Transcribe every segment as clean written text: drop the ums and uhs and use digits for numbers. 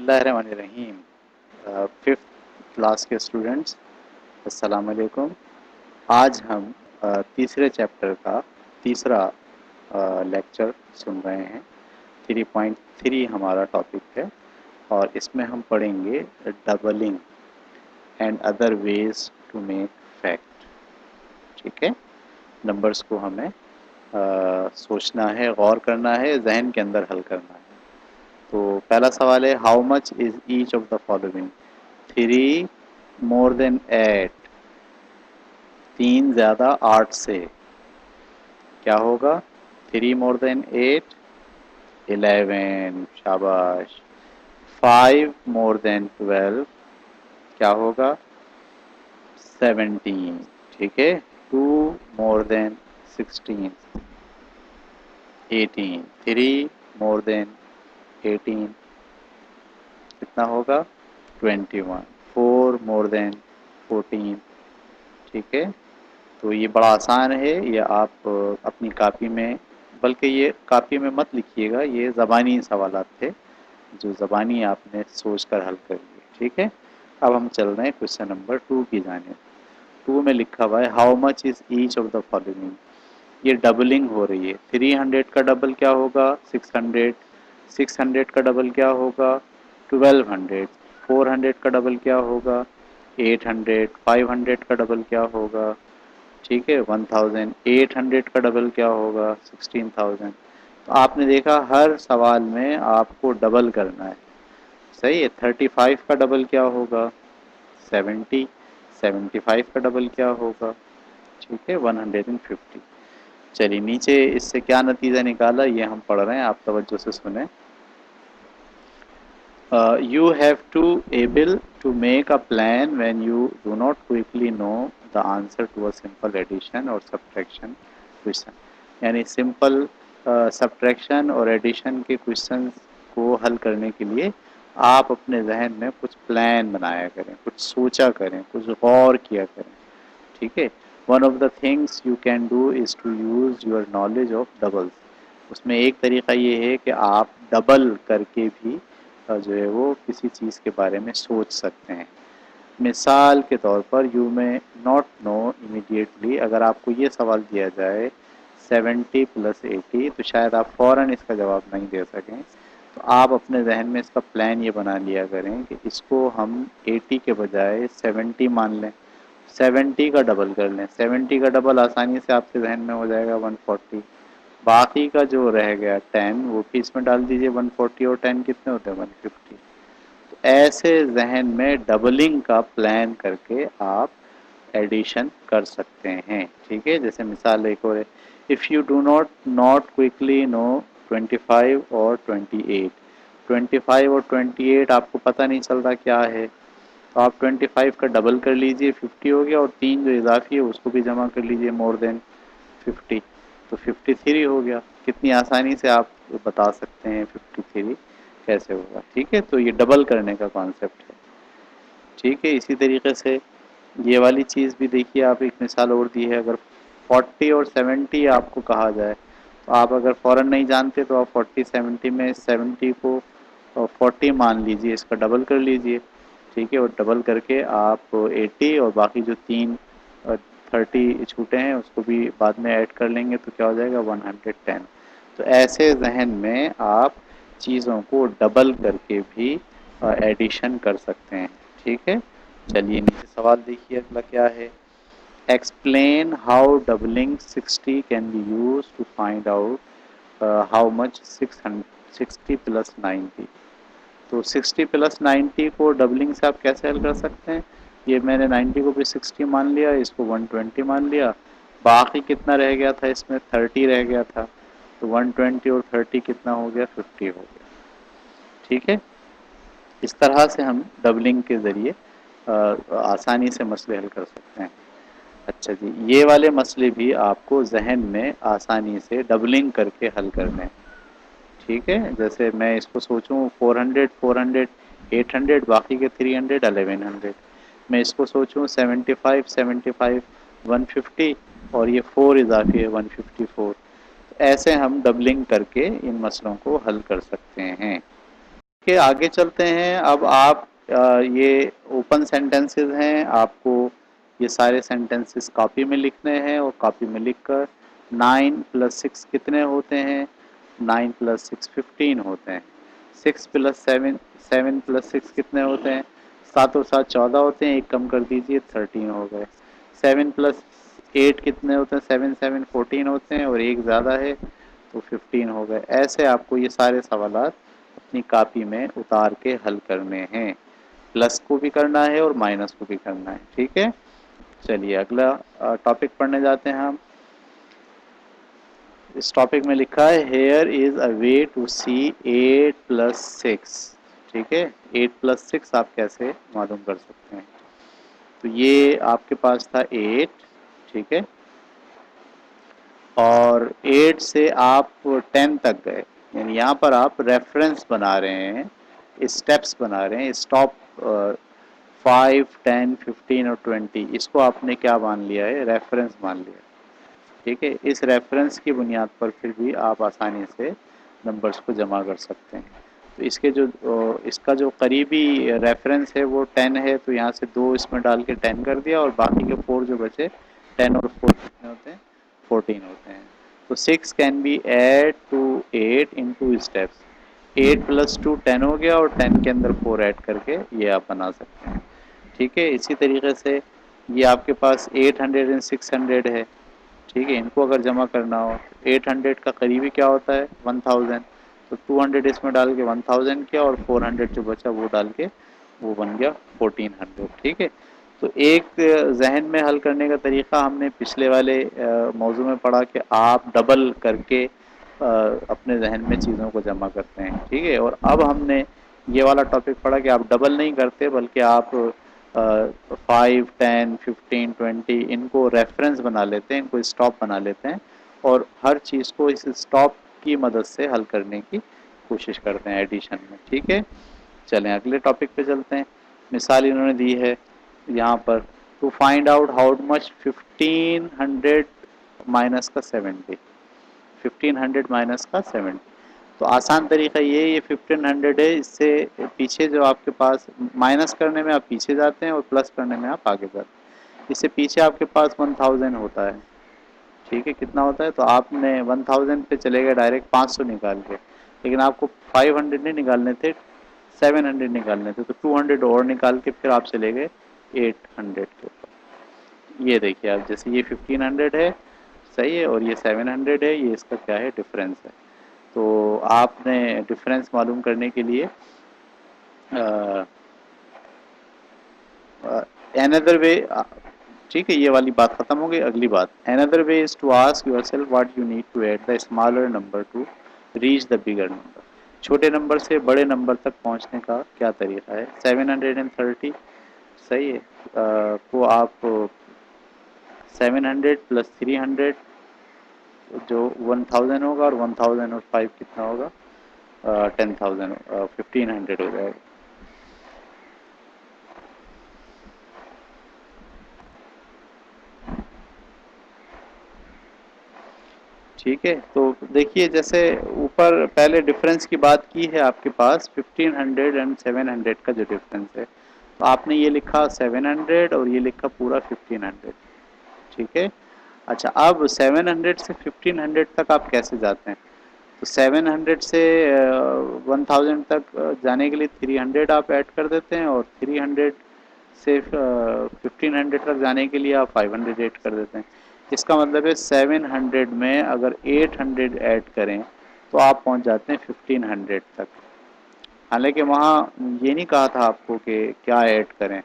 اللہ الرحمن الرحیم۔ Fifth class کے اسٹوڈنٹس السلام علیکم۔ آج ہم تیسرے چیپٹر کا تیسرا لیکچر سن رہے ہیں۔ 3.3 ہمارا ٹاپک ہے اور اس میں ہم پڑھیں گے doubling and other ways to make fact. ٹھیک ہے، نمبرز کو ہمیں سوچنا ہے، غور کرنا ہے، ذہن کے اندر حل کرنا ہے۔ تو پہلا سوال ہے، how much is each of the following? 3 مور دین 8، 3 زیادہ 8 سے کیا ہوگا؟ 3 مور دین 8 11، شاباش۔ 5 مور دین 12 کیا ہوگا؟ 17، ٹھیک ہے۔ 2 مور دین 16 18، 3 مور دین 18 کتنا ہوگا؟ 21، 4 مور دین 14، ٹھیک ہے۔ تو یہ بڑا آسان ہے، یہ آپ اپنی کاپی میں، بلکہ یہ کاپی میں مت لکھیے گا، یہ زبانی سوالات تھے جو زبانی آپ نے سوچ کر حل کر لیے، ٹھیک ہے۔ اب ہم چل رہے ہیں کوشچن نمبر 2 کی جانب۔ 2 میں لکھا ہوا ہے، how much is each of the following? یہ ڈبلنگ ہو رہی ہے۔ 300 کا ڈبل کیا ہوگا؟ 600۔ 600 کا ڈبل کیا ہوگا؟ 1200۔ 400 کا ڈبل کیا ہوگا؟ 800۔ 500 کا ڈبل کیا ہوگا؟ ٹھیک ہے 1000۔ 800 کا ڈبل کیا ہوگا؟ 16000۔ تو آپ نے دیکھا ہر سوال میں آپ کو ڈبل کرنا ہے، صحیح ہے۔ 35 کا ڈبل کیا ہوگا؟ 70۔ 75 کا ڈبل کیا ہوگا؟ ٹھیک ہے 150۔ چلیے نیچے اس سے کیا نتیجہ نکالا یہ ہم پڑھ رہے ہیں، آپ توجہ سے سنیں۔ You have to able to make a plan when you do not quickly know the answer to a simple addition or subtraction question۔ یعنی سمپل سبٹریکشن اور ایڈیشن کے کوشچنس کو حل کرنے کے لیے آپ اپنے ذہن میں کچھ پلان بنایا کریں، کچھ سوچا کریں، کچھ غور کیا کریں، ٹھیک ہے۔ One of the things you can do is to use your knowledge of doubles. اس میں ایک طریقہ یہ ہے کہ آپ ڈبل کر کے بھی جو ہے وہ کسی چیز کے بارے میں سوچ سکتے ہیں۔ مثال کے طور پر یو میں ناٹ نو امیڈیٹلی، اگر آپ کو یہ سوال دیا جائے 70 + 80 تو شاید آپ فوراً اس کا جواب نہیں دے سکیں، تو آپ اپنے ذہن میں اس کا پلان یہ بنا لیا کریں کہ اس کو ہم 80 کے بجائے 70 مان لیں، 70 کا ڈبل کر لیں۔ 70 کا ڈبل آسانی سے آپ کے ذہن میں ہو جائے گا 140۔ باقی کا جو رہ گیا 10 وہ بھی اس میں ڈال دیجئے، 140 اور 10 کتنے ہوتے ہیں؟ 150۔ تو ایسے ذہن میں ڈبلنگ کا پلان کر کے آپ ایڈیشن کر سکتے ہیں، ٹھیک ہے۔ جیسے مثال ایک اور ہے، if you do not quickly know 25 اور 28۔ 25 اور 28 آپ کو پتہ نہیں چل رہا کیا ہے، تو آپ 25 کا ڈبل کر لیجئے، 50 ہو گیا، اور 3 جو اضافی ہے اس کو بھی جمع کر لیجئے مور دین 50، تو 53 ہو گیا۔ کتنی آسانی سے آپ بتا سکتے ہیں 53 کیسے ہوگا، ٹھیک ہے۔ تو یہ ڈبل کرنے کا کانسیپٹ ہے، ٹھیک ہے۔ اسی طریقے سے یہ والی چیز بھی دیکھیے، آپ ایک مثال اور دی ہے، اگر 40 اور 70 آپ کو کہا جائے تو آپ اگر فوراً نہیں جانتے تو آپ 40 70 میں 70 کو 40 مان لیجئے، اس کا ڈبل کر لیجئے، ٹھیک ہے، اور ڈبل کر کے آپ 80 اور باقی جو 30 چھوٹے ہیں اس کو بھی بعد میں ایڈ کر لیں گے تو کیا ہو جائے گا 110۔ تو ایسے ذہن میں آپ چیزوں کو ڈبل کر کے بھی ایڈیشن کر سکتے ہیں، ٹھیک ہے۔ چلیے نیچے سوال دیکھیے اگلا کیا ہے، explain how doubling 60 can be use to find out how much 60 + 90۔ تو 60 + 90 کو ڈبلنگ سے آپ کیسے حل کر سکتے ہیں؟ یہ میں نے 90 کو بھی 60 مان لیا، اس کو 120 مان لیا، باقی کتنا رہ گیا تھا؟ اس میں 30 رہ گیا تھا، تو 120 اور 30 کتنا ہو گیا؟ 50 ہو گیا، ٹھیک ہے۔ اس طرح سے ہم ڈبلنگ کے ذریعے آسانی سے مسئلے حل کر سکتے ہیں۔ اچھا جی، یہ والے مسئلے بھی آپ کو ذہن میں آسانی سے ڈبلنگ کر کے حل کرنے ہیں، ٹھیک ہے۔ جیسے میں اس کو سوچوں 400 400 800، باقی کے 300 1100، میں اس کو سوچوں 75 75 150 اور یہ 4 اضافی ہے 154، ایسے ہم ڈبلنگ کر کے ان مسئلوں کو حل کر سکتے ہیں۔ کہ آگے چلتے ہیں. اب آپ یہ اوپن سینٹینسز ہیں, آپ کو یہ سارے سینٹینسز کاپی میں لکھنے ہیں, اور کاپی میں لکھ کر 9 + 6 کتنے ہوتے ہیں؟ 9 + 6 15 ہوتے ہیں. 6 + 7 7 + 6 کتنے ہوتے ہیں؟ 7 اور 7 14 ہوتے ہیں, ایک کم کر دیجئے 13 ہو گئے. 7 + 8 کتنے ہوتے ہیں؟ 7 7 14 ہوتے ہیں, اور ایک زیادہ ہے تو 15 ہو گئے. ایسے آپ کو یہ سارے سوالات اپنی کاپی میں اتار کے حل کرنے ہیں. پلس کو بھی کرنا ہے اور مائنس کو بھی کرنا ہے. ٹھیک ہے, چلیے اگلا ٹاپک پڑھنے جاتے ہیں ہم. اس ٹاپک میں لکھا ہے here is a way to سی 8 + 6. ٹھیک ہے, 8 + 6 آپ کیسے معلوم کر سکتے ہیں؟ تو یہ آپ کے پاس تھا 8. ٹھیک ہے, اور 8 سے آپ 10 تک گئے, یعنی یہاں پر آپ ریفرنس بنا رہے ہیں, اسٹیپس بنا رہے ہیں. اسٹاپ 5 10 15 اور 20, اس کو آپ نے کیا مان لیا ہے؟ ریفرنس مان لیا. ٹھیک ہے, اس ریفرنس کی بنیاد پر پھر بھی آپ آسانی سے نمبرز کو جمع کر سکتے ہیں. تو اس کا جو قریبی ریفرنس ہے وہ 10 ہے, تو یہاں سے 2 اس میں ڈال کے 10 کر دیا, اور باقی کے 4 جو بچے 10 اور 4 کتنے ہوتے ہیں؟ 14 ہوتے ہیں. تو 6 can be add to 8 in 2 steps. 8 + 2 10 ہو گیا, اور 10 کے اندر 4 ایڈ کر کے یہ آپ بنا سکتے ہیں. ٹھیک ہے, اسی طریقے سے یہ آپ کے پاس 800 اور 600 ہے. ٹھیک ہے, ان کو اگر جمع کرنا ہو تو 800 کا قریبی کیا ہوتا ہے؟ 1000. تو 200 اس میں ڈال کے 1000 کیا, اور 400 جو بچا وہ ڈال کے وہ بن گیا 1400. ٹھیک ہے, تو ایک ذہن میں حل کرنے کا طریقہ ہم نے پچھلے والے موضوع میں پڑھا کہ آپ ڈبل کر کے اپنے ذہن میں چیزوں کو جمع کرتے ہیں. ٹھیک ہے, اور اب ہم نے یہ والا ٹاپک پڑھا کہ آپ ڈبل نہیں کرتے, بلکہ آپ 5 10 15 20 ان کو ریفرنس بنا لیتے ہیں, ان کو اسٹاپ بنا لیتے ہیں, اور ہر چیز کو اس اسٹاپ کی مدد سے حل کرنے کی کوشش کرتے ہیں ایڈیشن میں. ٹھیک ہے, چلیں اگلے ٹاپک پہ چلتے ہیں. مثال انہوں نے دی ہے یہاں پر, to find out how much 1500 minus کا 70. 1500 مائنس کا 70. تو آسان طریقہ یہ 1500 ہے, اس سے پیچھے جو آپ کے پاس مائنس کرنے میں آپ پیچھے جاتے ہیں, اور پلس کرنے میں آپ آگے جاتے ہیں. اس سے پیچھے آپ کے پاس 1000 ہوتا ہے. ٹھیک ہے, کتنا ہوتا ہے؟ تو آپ نے 1000 پہ چلے گئے ڈائریکٹ 500 نکال کے, لیکن آپ کو 500 نہیں نکالنے تھے, 700 نکالنے تھے. تو 200 اور نکال کے پھر آپ چلے گئے 800 کے اوپر. یہ دیکھیے آپ, جیسے یہ 1500 ہے, صحیح ہے, اور یہ 700 ہے, یہ اس کا کیا ہے؟ ڈفرینس ہے. تو آپ نے ڈفرینس معلوم کرنے کے لیے another way, ٹھیک ہے, یہ والی بات ختم ہو گئی. اگلی بات, another way is to ask yourself what you need to add the smaller number to reach the bigger number. چھوٹے نمبر سے بڑے نمبر تک پہنچنے کا کیا طریقہ ہے؟ 730 صحیح ہے, کو آپ 700 + 300 جو 1000 ہوگا, اور 1000 اور 5 کتنا ہوگا؟ 10000 1500 ہو جائے گا. ٹھیک ہے, تو دیکھیے جیسے اوپر پہلے ڈفرینس کی بات کی ہے آپ کے پاس 1500 اور 700 کا جو ڈفرینس ہے, تو آپ نے یہ لکھا 700 اور یہ لکھا پورا 1500. ٹھیک ہے, اچھا اب 700 سے 1500 تک آپ کیسے جاتے ہیں؟ تو 700 سے 1000 تک جانے کے لیے 300 آپ ایڈ کر دیتے ہیں, اور 300 سے 1500 تک جانے کے لیے آپ 500 ایڈ کر دیتے ہیں. اس کا مطلب ہے 700 میں اگر 800 ایڈ کریں تو آپ پہنچ جاتے ہیں 1500 تک. حالانکہ وہاں یہ نہیں کہا تھا آپ کو کہ کیا ایڈ کریں,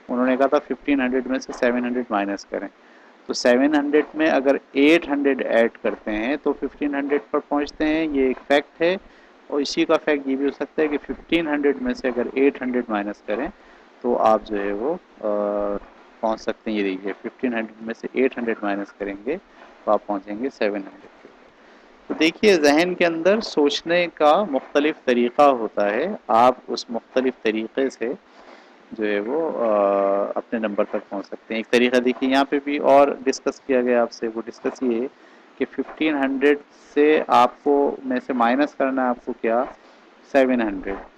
انہوں نے کہا تھا 1500 میں سے 700 مائنس کریں. تو 700 میں اگر 800 ایڈ کرتے ہیں تو 1500 پر پہنچتے ہیں, یہ ایک فیکٹ ہے. اور اسی کا فیکٹ یہ بھی ہو سکتا ہے کہ 1500 میں سے اگر 800 مائنس کریں تو آپ جو ہے وہ پہنچ سکتے ہیں. یہ دیکھیے 1500 میں سے 800 مائنس کریں گے تو آپ پہنچیں گے 700 کے. تو دیکھیے ذہن کے اندر سوچنے کا مختلف طریقہ ہوتا ہے, آپ اس مختلف طریقے سے جو ہے وہ اپنے نمبر تک پہنچ سکتے ہیں. ایک طریقہ دیکھیے یہاں پہ بھی اور ڈسکس کیا گیا آپ سے, وہ ڈسکس یہ ہے کہ 1500 سے آپ کو میں سے مائنس کرنا ہے آپ کو کیا 700.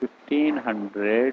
1500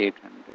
800।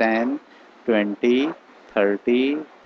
10, 20, 30,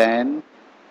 10,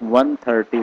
130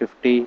50,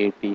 80।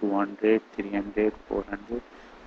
200, 300, 400,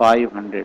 500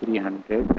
300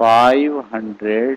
500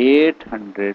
800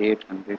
800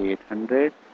800।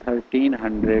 1300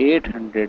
800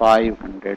500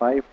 5,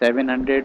700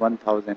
1000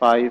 5।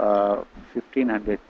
1500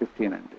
1500।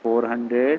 400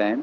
10।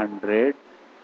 100